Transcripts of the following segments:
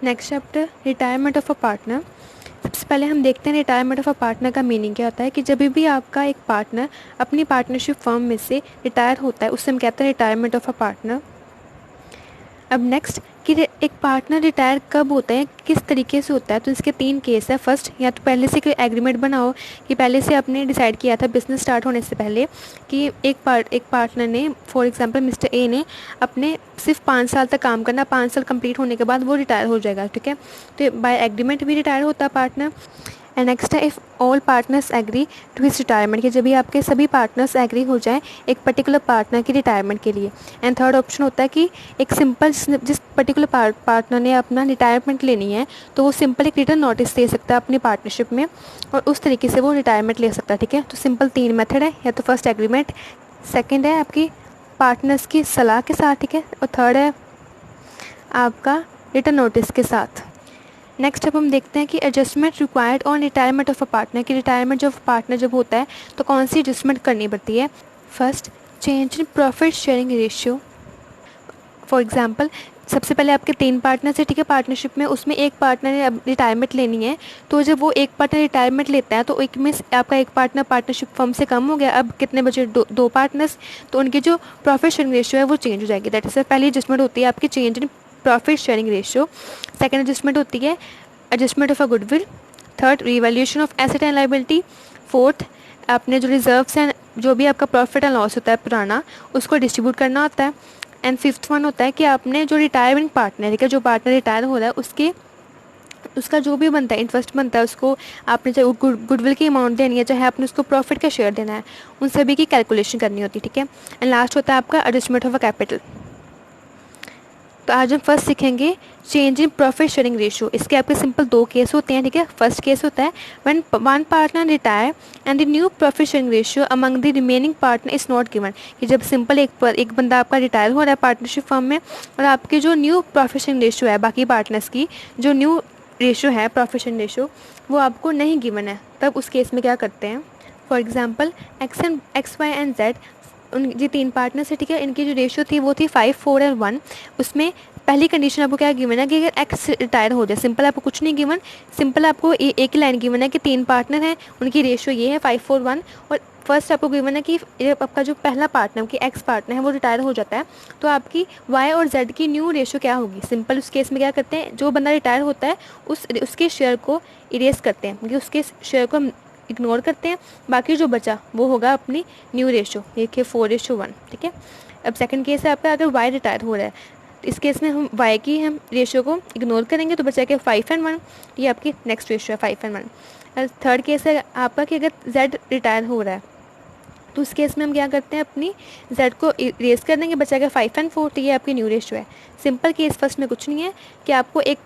Next chapter retirement of a partner. सबसे पहले हम देखते हैं रिटायरमेंट ऑफ अ पार्टनर का मीनिंग क्या होता है कि जब भी आपका एक पार्टनर अपनी पार्टनरशिप फर्म में से रिटायर होता है उससे हम कहते हैं रिटायरमेंट ऑफ अ पार्टनर। अब नेक्स्ट कि एक पार्टनर रिटायर कब होता है, किस तरीके से होता है, तो इसके 3 केस है। फर्स्ट, या तो पहले से कोई एग्रीमेंट बनाओ कि पहले से आपने डिसाइड किया था बिजनेस स्टार्ट होने से पहले कि एक पार्टनर ने, फॉर एग्जांपल मिस्टर ए ने अपने सिर्फ 5 साल तक काम करना, 5 साल कंप्लीट होने के बाद वो रिटायर हो जाएगा, ठीक है। तो बाय एग्रीमेंट भी रिटायर होता है पार्टनर। एंड नेक्स्ट है if all partners agree to his retirement, कि जब भी आपके सभी पार्टनर्स एग्री हो जाएं एक पर्टिकुलर पार्टनर की रिटायरमेंट के लिए। एंड थर्ड ऑप्शन होता है कि एक सिंपल, जिस पर्टिकुलर पार्टनर ने अपना रिटायरमेंट लेनी है तो वो सिंपल एक रिटर्न नोटिस दे सकता है अपनी पार्टनरशिप में और उस तरीके से वो रिटायरमेंट ले सकता है, ठीक है। तो सिंपल 3 मेथड है, या तो फर्स्ट एग्रीमेंट, सेकेंड है आपकी पार्टनर्स की सलाह के साथ, ठीक है, और थर्ड है आपका रिटर्न नोटिस के साथ। नेक्स्ट अब हम देखते हैं कि adjustment required on retirement of a partner, कि रिटायरमेंट जब पार्टनर जब होता है तो कौन सी एडजस्टमेंट करनी पड़ती है। First, change in profit sharing ratio. For example सबसे पहले आपके 3 पार्टनर्स है, ठीक है, पार्टनरशिप में, उसमें एक पार्टनर ने अब रिटायरमेंट लेनी है, तो जब वो एक पार्टनर रिटायरमेंट लेता है तो एक में आपका एक पार्टनर पार्टनरशिप फर्म से कम हो गया, अब कितने बचे, दो पार्टनर्स, तो उनकी जो प्रॉफिट शेयरिंग रेशियो है वो चेंज हो जाएगी। दैट इज पहली एडजस्टमेंट होती है आपकी change in profit sharing ratio. Second adjustment होती है adjustment of a goodwill. Third, revaluation of asset and liability. Fourth, आपने जो रिजर्व्स हैं, जो भी आपका प्रॉफिट एंड लॉस होता है पुराना, उसको डिस्ट्रीब्यूट करना होता है। एंड फिफ्थ वन होता है कि आपने जो रिटायरिंग पार्टनर है, जो पार्टनर रिटायर हो रहा है उसका जो भी बनता है इंटरेस्ट बनता है उसको आपने, चाहे गुडविल की अमाउंट देनी है, चाहे आपने उसको प्रॉफिट का शेयर देना है, उन सभी की कैलकुलेशन करनी होती है, ठीक है। एंड लास्ट होता है आपका एडजस्टमेंट ऑफ अ कैपिटल। तो आज हम फर्स्ट सीखेंगे change in profit sharing ratio. इसके आपके सिंपल 2 केस होते हैं, ठीक है। फर्स्ट केस होता है when one partner retire and the new profit sharing ratio among the remaining partner is not given, कि जब सिंपल एक बंदा आपका रिटायर हो रहा है पार्टनरशिप फर्म में और आपकी जो न्यू प्रॉफिट शेयरिंग रेशियो है, बाकी पार्टनर्स की जो न्यू रेशियो है प्रॉफिट शेयरिंग रेशियो, वो आपको नहीं गिवन है, तब उस केस में क्या करते हैं। For example X Y and Z, उन ये 3 पार्टनर्स है, ठीक है, इनकी जो रेशियो थी वो थी 5, 4 एंड 1। उसमें पहली कंडीशन आपको क्या गिवन है कि अगर एक्स रिटायर हो जाए, सिंपल आपको कुछ नहीं गिवन, सिंपल आपको एक ही लाइन गिवन है कि 3 पार्टनर हैं, उनकी रेशियो ये है 5, 4, 1। और फर्स्ट आपको गिवन है कि आपका जो पहला पार्टनर की एक्स पार्टनर है वो रिटायर हो जाता है, तो आपकी वाई और जेड की न्यू रेशियो क्या होगी। सिंपल उस केस में क्या करते हैं, जो बंदा रिटायर होता है उसके शेयर को इरेज करते हैं, क्योंकि उसके शेयर को इग्नोर करते हैं, बाकी जो बचा वो होगा अपनी न्यू रेशो, देखिए 4:1, ठीक है। अब सेकंड केस है आपका, अगर वाई रिटायर हो रहा है तो इस केस में हम वाई की हम रेशो को इग्नोर करेंगे, तो बचा के 5 एंड 1, ये आपकी नेक्स्ट रेशो है 5 एंड 1। थर्ड केस है आपका कि अगर जेड रिटायर हो रहा है तो उस केस में हम क्या करते हैं, अपनी जेड को इरेज कर देंगे, बचाएगा 5 एंड 4, तो ये आपकी न्यू रेशियो है। सिंपल केस फर्स्ट में कुछ नहीं है कि आपको एक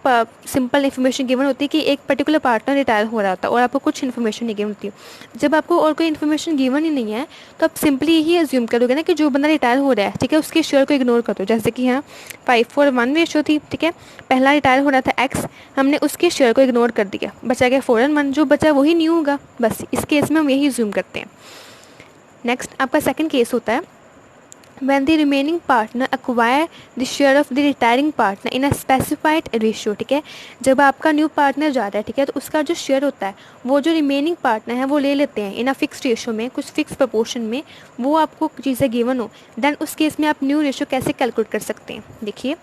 सिंपल इन्फॉर्मेशन गिवन होती है कि एक पर्टिकुलर पार्टनर रिटायर हो रहा होता है और आपको कुछ इन्फॉर्मेशन नहीं गिवन होती। जब आपको और कोई इन्फॉर्मेशन गिवन ही नहीं है तो आप सिंपली यही अज्यूम करोगे ना कि जो बंदा रिटायर हो रहा है, ठीक है, उसके शेयर को इग्नोर कर दो। जैसे कि यहाँ 5:1 रेशियो थी, ठीक है, पहला रिटायर हो रहा था एक्स, हमने उसके शेयर को इग्नोर कर दिया, बचा गया 4:1, जो बचा वही न्यू होगा, बस इस केस में हम यही अज्यूम करते हैं। नेक्स्ट आपका सेकंड केस होता है when the remaining partner acquire the share of the retiring partner in a specified ratio, ठीक है। जब आपका न्यू पार्टनर जा रहा है, ठीक है, तो उसका जो शेयर होता है वो जो रिमेनिंग पार्टनर है वो ले लेते हैं इन अ फिक्स रेशियो में, कुछ फिक्स प्रपोर्शन में, वो आपको चीज़ें गिवन हो, देन उस केस में आप न्यू रेशियो कैसे कैलकुलेट कर सकते हैं। देखिए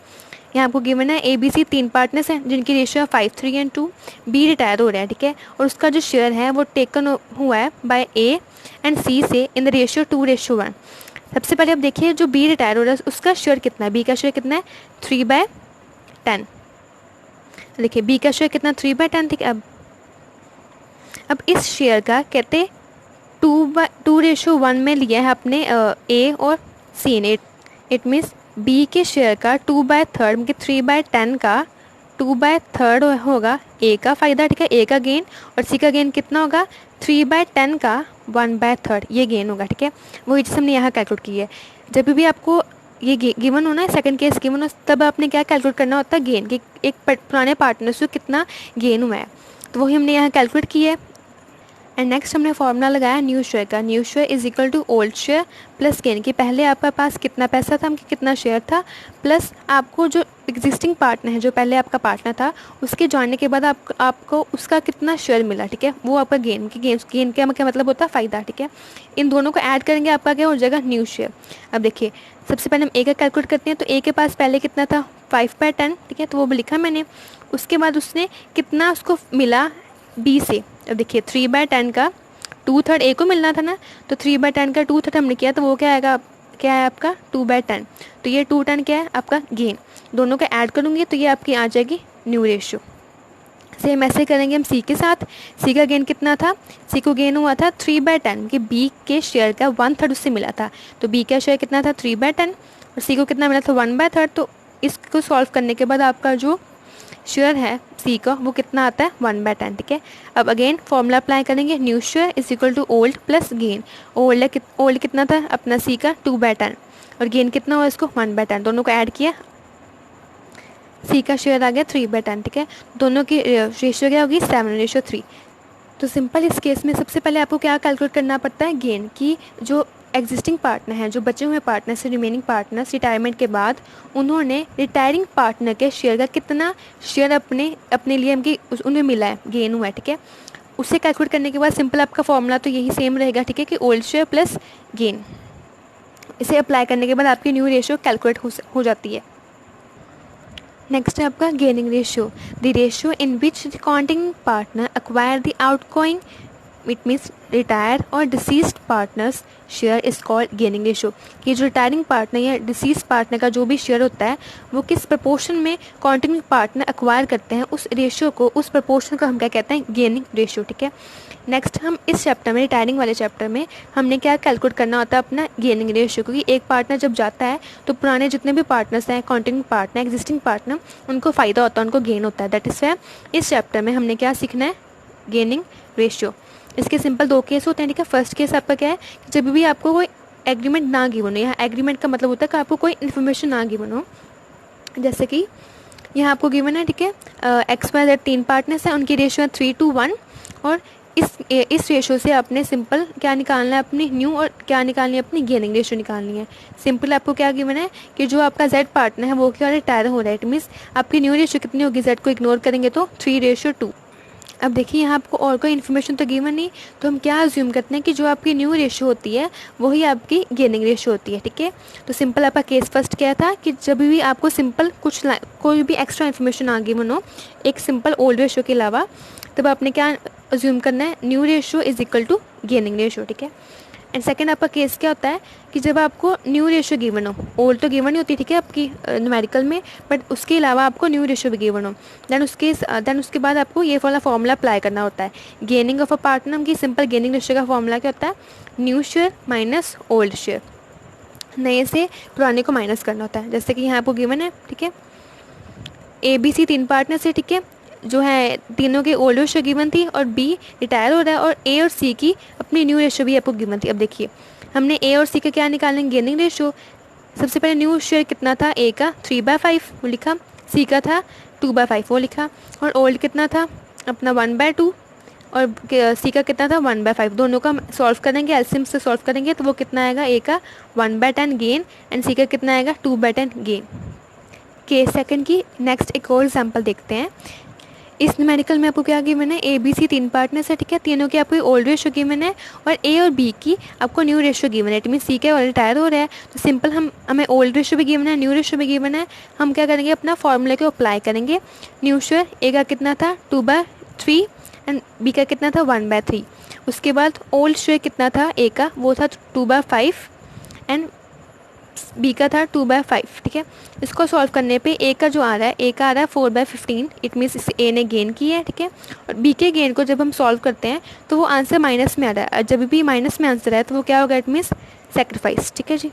यहाँ आपको गिवन है ABC 3 पार्टनर्स हैं जिनकी रेशियो है 5, 3 एंड 2। बी रिटायर हो रहे हैं, ठीक है, और उसका जो शेयर है वो टेकन हुआ है बाय A एंड C से इन द रेशियो 2:1। सबसे पहले आप देखिए जो बी रिटायर हो रहा है उसका शेयर कितना है, बी का शेयर कितना है 3/10। देखिए बी का शेयर कितना 3/10, ठीक है। अब इस शेयर का कहते 2:1 में लिया है अपने ए और सी ने, इट मीन्स बी के शेयर का 2/3 मतलब 3/10 का 2/3 होगा ए का फ़ायदा, ठीक है, ए का गेन, और सी का गेन कितना होगा 3/10 का 1/3, ये गेन होगा, ठीक है। वही चीज़ हमने यहाँ कैलकुलेट की है। जब भी आपको ये गिवन होना है, सेकंड केस गिवन हो, तब आपने क्या कैलकुलेट करना होता है, गेन, कि एक पुराने पार्टनर से कितना गेन हुआ है, तो वही हमने यहाँ कैलकुलेट की है। एंड नेक्स्ट हमने फॉर्मूला लगाया न्यू शेयर का, new share is equal to old share plus gain, कि पहले आपका पास कितना पैसा था, कितना शेयर था, प्लस आपको जो एग्जिस्टिंग पार्टनर है, जो पहले आपका पार्टनर था, उसके जानने के बाद आपको उसका कितना शेयर मिला, ठीक है, वो आपका गेन का क्या मतलब होता है, फ़ायदा, ठीक है। इन दोनों को ऐड करेंगे, आपका क्या हो जाएगा, न्यू शेयर। अब देखिए, सबसे पहले हम ए का कैलकुलेट करते हैं। तो ए के पास पहले कितना था, 5/10, ठीक है, तो वो भी लिखा मैंने। उसके बाद उसने कितना उसको मिला बी से। अब देखिए 3/10 का 2/3 ए को मिलना था ना, तो 3/10 का 2/3 हमने किया, तो वो क्या आएगा, क्या है आपका 2/10। तो ये 2/10 क्या है आपका गेन। दोनों को ऐड करूँगी तो ये आपकी आ जाएगी न्यू रेशियो। सेम ऐसे करेंगे हम सी के साथ। सी का गेन कितना था, सी को गेन हुआ था 3/10, कि बी के शेयर का 1/3 उससे मिला था। तो बी का शेयर कितना था 3/10 और सी को कितना मिला था 1/3। तो इसको सॉल्व करने के बाद आपका जो शेयर है सी का वो कितना आता है 1/10, ठीक है। अब अगेन फॉर्मूला अप्लाई करेंगे, new share is equal to old plus gain. Old कितना था अपना सी का 2/10 और गेन कितना हुआ इसको 1/10, दोनों को ऐड किया, सी का शेयर आ गया 3/10, ठीक है। दोनों की रेशियो क्या होगी 7:3। तो सिंपल इस केस में सबसे पहले आपको क्या कैलकुलेट करना पड़ता है, गेन की। जो एग्जिस्टिंग पार्टनर हैं, जो बचे हुए पार्टनर से रिमेनिंग पार्टनर्स रिटायरमेंट के बाद उन्होंने रिटायरिंग पार्टनर के शेयर का कितना शेयर अपने लिए उन्हें मिला है, गेन हुआ है, ठीक है। उसे कैलकुलेट करने के बाद सिंपल आपका फॉर्मूला तो यही सेम रहेगा, ठीक है, कि ओल्ड शेयर प्लस गेन। इसे अप्लाई करने के बाद आपकी न्यू रेशियो कैलकुलेट हो जाती है। नेक्स्ट है आपका gaining ratio, the ratio in which the counting partner acquire the outgoing, it means retire और deceased partners share is called gaining ratio. कि जो रिटायरिंग पार्टनर या डिसीज पार्टनर का जो भी शेयर होता है वो किस प्रपोर्शन में काउंटिंग पार्टनर अक्वायर करते हैं, उस रेशियो को, उस प्रपोर्शन को हम क्या कहते हैं, गेनिंग रेशियो, ठीक है। नेक्स्ट हम इस चैप्टर में, रिटायरिंग वाले चैप्टर में, हमने क्या कैलकुलेट करना होता है अपना गेनिंग रेशियो। क्योंकि एक पार्टनर जब जाता है तो पुराने जितने भी पार्टनर्स हैं, काउंटिंग पार्टनर, एग्जिस्टिंग पार्टनर, उनको फ़ायदा होता है, उनको गेन होता है। दैट इज़ वाई इस चैप्टर में हमने क्या सीखना है, गेनिंग रेशियो। इसके सिंपल दो केस होते हैं, ठीक है। फर्स्ट केस आपका क्या है कि जब भी आपको कोई एग्रीमेंट ना गिवन हो, यहाँ एग्रीमेंट का मतलब होता है कि आपको कोई इन्फॉर्मेशन ना गिवन हो। जैसे कि यहाँ आपको गिवन है, ठीक है, XYZ 3 पार्टनर्स हैं, उनकी रेशियो है 3:1 और इस रेशियो से आपने सिंपल क्या निकालना है, अपनी न्यू और क्या निकालनी है, अपनी गेनिंग रेशियो निकालनी है। सिंपल आपको क्या गिवन है कि जो आपका Z पार्टनर है वो क्या रिटायर हो रहा है, इट मीन्स आपकी न्यू रेशियो कितनी होगी, Z को इग्नोर करेंगे तो 3:2। अब देखिए यहाँ आपको और कोई इन्फॉर्मेशन तो गिवन नहीं, तो हम क्या अज्यूम करते हैं कि जो आपकी न्यू रेशियो होती है वही आपकी गेनिंग रेशियो होती है, ठीक है। तो सिंपल आपका केस फर्स्ट क्या था कि जब भी आपको सिंपल कोई भी एक्स्ट्रा इन्फॉर्मेशन ना गिवन हो एक सिंपल ओल्ड रेशियो के अलावा, तब आपने क्या अज्यूम करना है, new ratio is equal to gaining ratio, ठीक है। एंड सेकंड आपका केस क्या होता है कि जब आपको न्यू रेशियो गिवन हो, ओल्ड तो गिवन ही होती है, ठीक है, आपकी न्यूमेरिकल में, बट उसके अलावा आपको न्यू रेशियो भी गिवन हो, देन उसके बाद आपको ये वाला फॉर्मूला अप्लाई करना होता है गेनिंग ऑफ अ पार्टनर की। सिंपल गेनिंग रेशियो का फॉर्मूला क्या होता है, new share minus old share, नए से पुराने को माइनस करना होता है। जैसे कि यहाँ आपको गिवन है, ठीक है, ABC 3 पार्टनर से, ठीक है, जो है तीनों के ओल्ड रेशियो गिवन थी और B रिटायर हो रहा है और A और C की अपनी न्यू रेशियो भी आपको गिवन थी। अब देखिए हमने A और C का क्या निकालेंगे, गेनिंग रेशियो। सबसे पहले न्यू शेयर कितना था, A का 3/5 वो लिखा, C का था 2/5 वो लिखा, और ओल्ड कितना था अपना 1/2 और C का कितना था 1/5। दोनों का सॉल्व करेंगे, एलसीएम से सॉल्व करेंगे तो वो कितना आएगा, A का 1/10 गेन एंड C का कितना आएगा 2/10 गेन। केस सेकंड की नेक्स्ट एक और एग्जांपल देखते हैं। इस न्यूमेरिकल में आपको क्या गिवन है, ABC 3 पार्टनर्स है, ठीक है, तीनों की आपको ओल्ड रेशियो गिवन है और A और B की आपको न्यू रेशियो गिवन है, इट मीन C का रिटायर हो रहा है। तो सिंपल हमें ओल्ड रेशियो भी गिवन है, न्यू रेशियो भी गिवन है, हम क्या करेंगे, अपना फॉर्मूले को अप्लाई करेंगे। न्यू शेयर A का कितना था 2/3 एंड B का कितना था 1/3। उसके बाद ओल्ड शेयर कितना था A का, वो था 2/5 एंड B का था 2/5, ठीक है। इसको सॉल्व करने पे A का जो आ रहा है, A का आ रहा है 4/15, इट मीन्स इसे A ने गेन किया है, ठीक है। और B के गेन को जब हम सॉल्व करते हैं तो वो आंसर माइनस में आ रहा है, जब भी माइनस में आंसर है तो वो क्या होगा, इट मीन्स सेक्रीफाइस, ठीक है जी।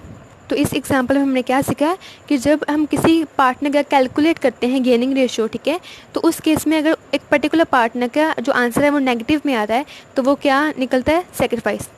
तो इस एग्जाम्पल में हमने क्या सीखा कि जब हम किसी पार्टनर का कैलकुलेट करते हैं गेनिंग रेशियो, ठीक है, तो उस केस में अगर एक पर्टिकुलर पार्टनर का जो आंसर है वो नेगेटिव में आ रहा है तो वो क्या निकलता है, सेक्रीफाइस।